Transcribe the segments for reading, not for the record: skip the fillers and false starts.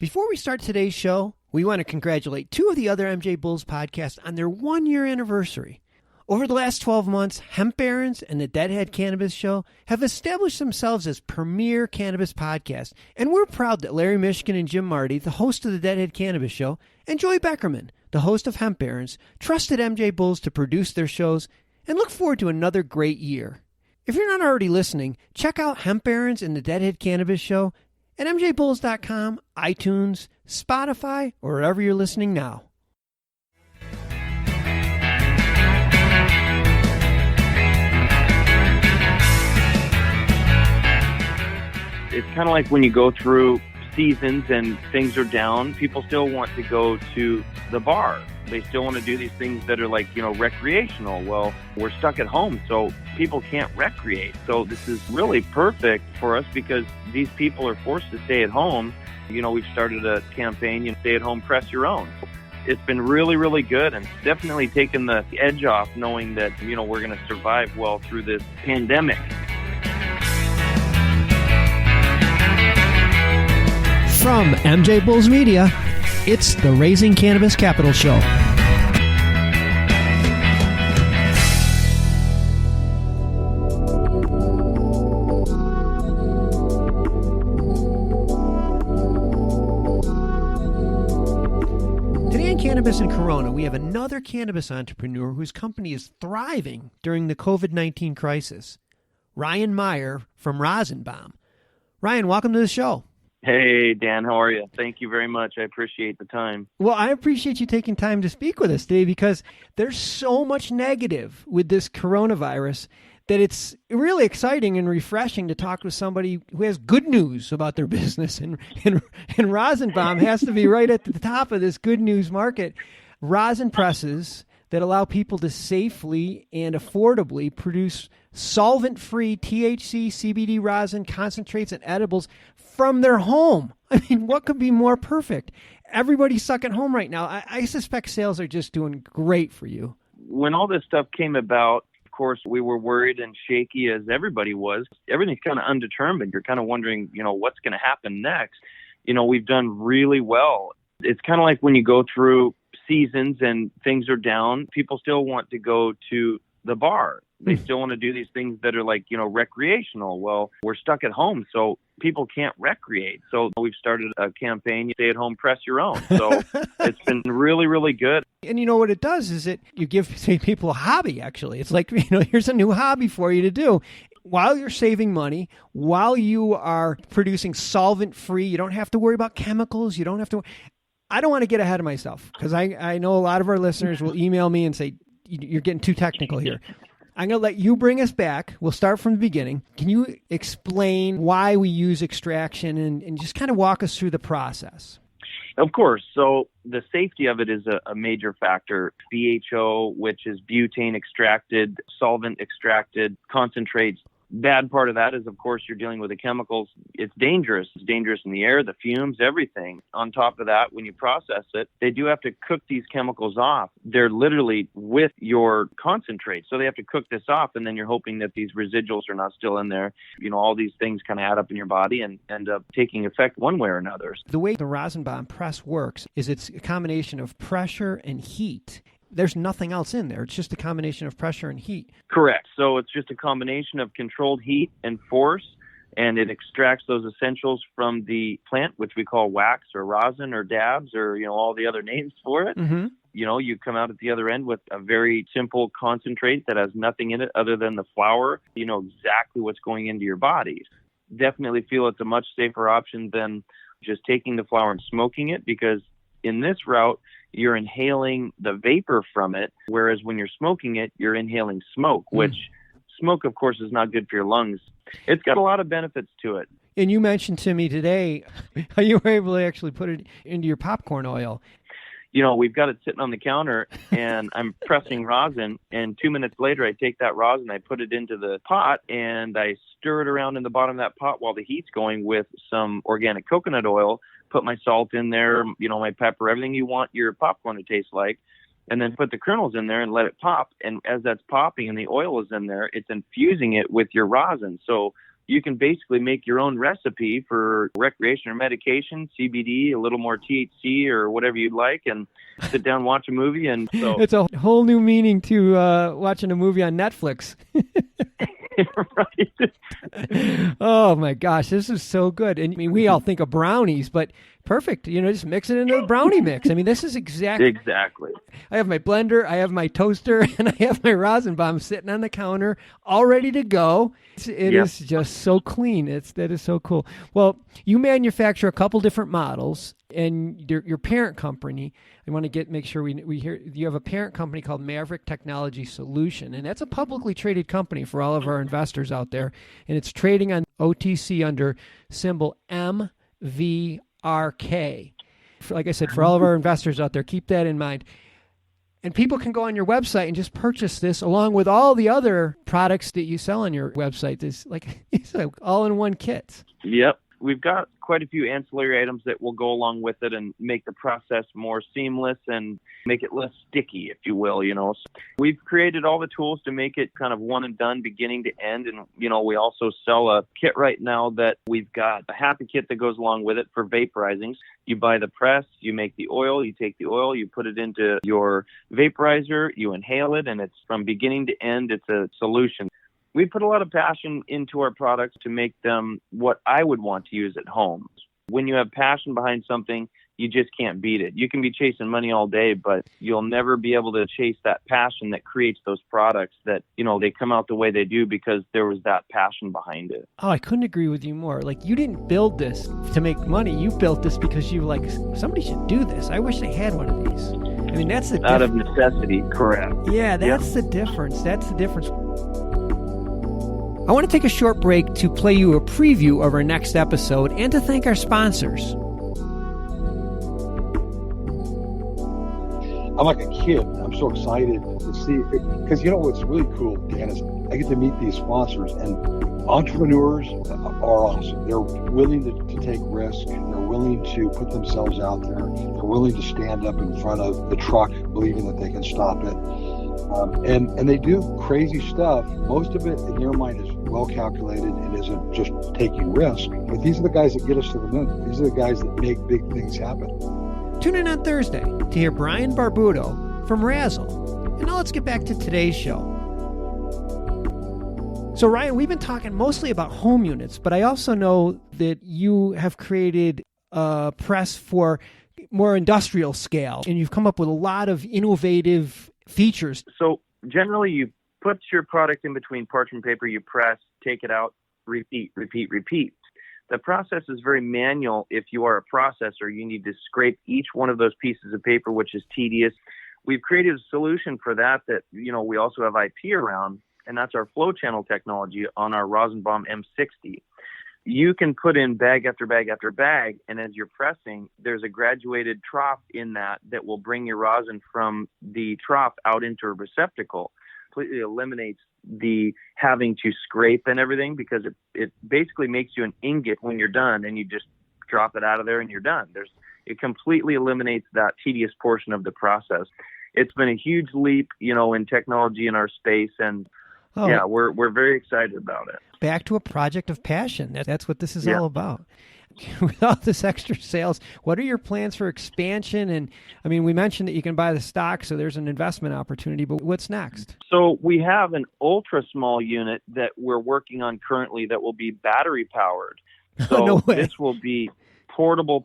Before we start today's show, we want to congratulate two of the other MJBulls podcasts on their 1-year anniversary. Over the last 12 months, Hemp Barons and the Deadhead Cannabis Show have established themselves as premier cannabis podcasts, and we're proud that Larry Michigan and Jim Marty, the host of the Deadhead Cannabis Show, and Joey Beckerman, the host of Hemp Barons, trusted MJBulls to produce their shows and look forward to another great year. If you're not already listening, check out Hemp Barons and the Deadhead Cannabis Show at MJBulls.com, iTunes, Spotify, or wherever you're listening now. It's kind of like when you go through seasons and things are down, people still want to go to the bar. They still want to do these things that are like, recreational. Well, we're stuck at home, so people can't recreate. So this is really perfect for us because these people are forced to stay at home. We've started a campaign, stay at home, press your own. It's been really, really good and definitely taken the edge off knowing that, we're going to survive well through this pandemic. From MJBulls Media, it's the Raising Cannabis Capital Show. Today on Cannabis and Corona, we have another cannabis entrepreneur whose company is thriving during the COVID-19 crisis. Ryan Meyer from Rosinbomb. Ryan, welcome to the show. Hey, Dan, how are you? Thank you very much. I appreciate the time. Well, I appreciate you taking time to speak with us today because there's so much negative with this coronavirus that it's really exciting and refreshing to talk with somebody who has good news about their business. And Rosinbomb has to be right at the top of this good news market. Rosin presses that allow people to safely and affordably produce solvent-free THC, CBD rosin, concentrates, and edibles from their home. I mean, what could be more perfect? Everybody's stuck at home right now. I suspect sales are just doing great for you. When all this stuff came about, of course, we were worried and shaky as everybody was. Everything's kind of undetermined. You're kind of wondering, what's going to happen next. We've done really well. It's kind of like when you go through seasons and things are down, people still want to go to the bar. They still want to do these things that are like, recreational. Well, we're stuck at home, so people can't recreate. So we've started a campaign, stay at home, press your own. So it's been really, really good. And what it does is you give people a hobby, actually. It's like, here's a new hobby for you to do. While you're saving money, while you are producing solvent-free, you don't have to worry about chemicals. You don't have to. I don't want to get ahead of myself because I know a lot of our listeners will email me and say, you're getting too technical here. I'm going to let you bring us back. We'll start from the beginning. Can you explain why we use extraction and just kind of walk us through the process? Of course. So the safety of it is a major factor. BHO, which is butane extracted, solvent extracted, concentrates. Bad part of that is, of course, you're dealing with the chemicals. It's dangerous. It's dangerous in the air, the fumes, everything. On top of that, when you process it, they do have to cook these chemicals off. They're literally with your concentrate. So they have to cook this off, and then you're hoping that these residuals are not still in there. All these things kind of add up in your body and end up taking effect one way or another. The way the Rosinbomb press works is it's a combination of pressure and heat. There's nothing else in there. It's just a combination of pressure and heat. Correct. So it's just a combination of controlled heat and force, and it extracts those essentials from the plant, which we call wax or rosin or dabs or, all the other names for it. Mm-hmm. You come out at the other end with a very simple concentrate that has nothing in it other than the flower. You know exactly what's going into your body. Definitely feel it's a much safer option than just taking the flower and smoking it, because in this route, you're inhaling the vapor from it, whereas when you're smoking it, you're inhaling smoke, which smoke, of course, is not good for your lungs. It's got a lot of benefits to it. And you mentioned to me today how you were able to actually put it into your popcorn oil. We've got it sitting on the counter, and I'm pressing rosin, and 2 minutes later, I take that rosin, I put it into the pot, and I stir it around in the bottom of that pot while the heat's going with some organic coconut oil, put my salt in there, my pepper, everything you want your popcorn to taste like, and then put the kernels in there and let it pop. And as that's popping and the oil is in there, it's infusing it with your rosin. So you can basically make your own recipe for recreation or medication, CBD, a little more THC or whatever you'd like, and sit down and watch a movie. And so it's a whole new meaning to watching a movie on Netflix. Right. Oh my gosh, this is so good. And I mean, we all think of brownies, but perfect. Just mix it into a brownie mix. I mean, this is exactly. I have my blender, I have my toaster, and I have my Rosinbomb sitting on the counter, all ready to go. It is just so clean. That is so cool. Well, you manufacture a couple different models, and your parent company. I want to make sure we hear you have a parent company called Maverick Technology Solution, and that's a publicly traded company for all of our investors out there, and it's trading on OTC under symbol MVRK. Like I said, for all of our investors out there, keep that in mind. And people can go on your website and just purchase this along with all the other products that you sell on your website. It's like all-in-one kits. Yep. We've got quite a few ancillary items that will go along with it and make the process more seamless and make it less sticky, if you will, So we've created all the tools to make it kind of one and done, beginning to end. And, we also sell a kit right now that we've got a happy kit that goes along with it for vaporizing. You buy the press, you make the oil, you take the oil, you put it into your vaporizer, you inhale it, and it's from beginning to end, it's a solution. We put a lot of passion into our products to make them what I would want to use at home. When you have passion behind something, you just can't beat it. You can be chasing money all day, but you'll never be able to chase that passion that creates those products that, they come out the way they do because there was that passion behind it. Oh, I couldn't agree with you more. Like, you didn't build this to make money. You built this because you somebody should do this. I wish I had one of these. I mean, that's the out of necessity, correct. Yeah, that's the difference. That's the difference. I want to take a short break to play you a preview of our next episode and to thank our sponsors. I'm like a kid. I'm so excited to see because what's really cool, Dan, is I get to meet these sponsors, and entrepreneurs are awesome. They're willing to take risks. They're willing to put themselves out there. They're willing to stand up in front of the truck, believing that they can stop it. And they do crazy stuff. Most of it, in your mind, is well calculated and isn't just taking risks. But these are the guys that get us to the moon. These are the guys that make big things happen. Tune in on Thursday to hear Brian Barbuto from Razzle. And now let's get back to today's show. So, Ryan, we've been talking mostly about home units, but I also know that you have created a press for more industrial scale, and you've come up with a lot of innovative features. So generally, you put your product in between parchment paper, you press, take it out, repeat. The process is very manual. If you are a processor, you need to scrape each one of those pieces of paper, which is tedious. We've created a solution for that we also have IP around, and that's our flow channel technology on our Rosinbomb M60. You can put in bag after bag after bag, and as you're pressing, there's a graduated trough in that will bring your rosin from the trough out into a receptacle. Completely eliminates the having to scrape and everything, because it basically makes you an ingot when you're done, and you just drop it out of there and you're done. It completely eliminates that tedious portion of the process. It's been a huge leap, in technology in our space, and we're very excited about it. Back to a project of passion. That's what this is all about. With all this extra sales, what are your plans for expansion? And I mean, we mentioned that you can buy the stock, so there's an investment opportunity, but what's next? So we have an ultra small unit that we're working on currently that will be battery powered. So no way. This will be portable.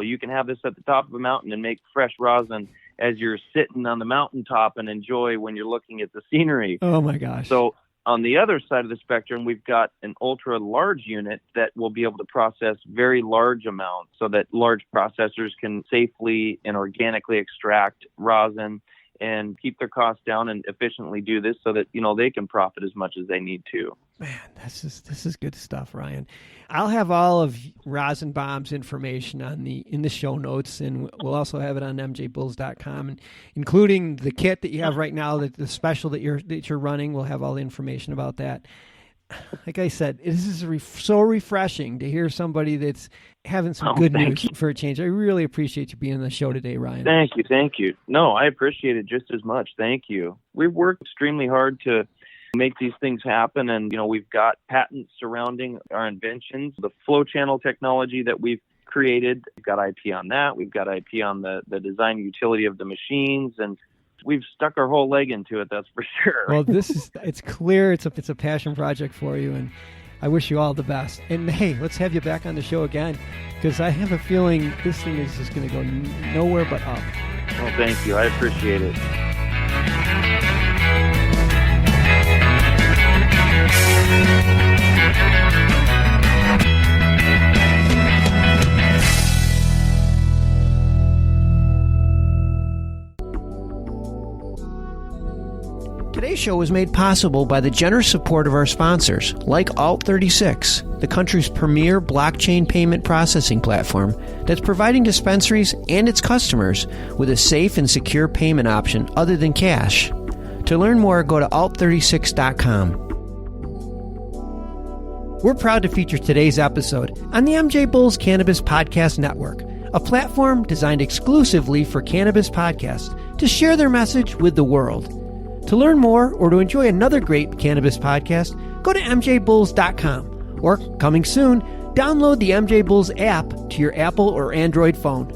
You can have this at the top of a mountain and make fresh rosin as you're sitting on the mountaintop and enjoy when you're looking at the scenery. Oh my gosh. So on the other side of the spectrum, we've got an ultra large unit that will be able to process very large amounts so that large processors can safely and organically extract rosin and keep their costs down and efficiently do this so that, they can profit as much as they need to. Man, this is good stuff, Ryan. I'll have all of Rosinbomb's information in the show notes, and we'll also have it on MJBulls.com, and including the kit that you have right now, the special that you're running. We'll have all the information about that. Like I said, this is so refreshing to hear somebody that's having some good news for a change. I really appreciate you being on the show today, Ryan. Thank you. No, I appreciate it just as much. Thank you. We've worked extremely hard to make these things happen. And, we've got patents surrounding our inventions, the flow channel technology that we've created. We've got IP on that. We've got IP on the design utility of the machines, and we've stuck our whole leg into it. That's for sure. Well, it's clear. It's a passion project for you, and I wish you all the best. And hey, let's have you back on the show again, because I have a feeling this thing is just going to go nowhere but up. Well, thank you. I appreciate it. Today's show was made possible by the generous support of our sponsors, like Alt36, the country's premier blockchain payment processing platform that's providing dispensaries and its customers with a safe and secure payment option other than cash. To learn more, go to alt36.com. We're proud to feature today's episode on the MJBulls Cannabis Podcast Network, a platform designed exclusively for cannabis podcasts to share their message with the world. To learn more or to enjoy another great cannabis podcast, go to MJBulls.com, or, coming soon, download the MJBulls app to your Apple or Android phone.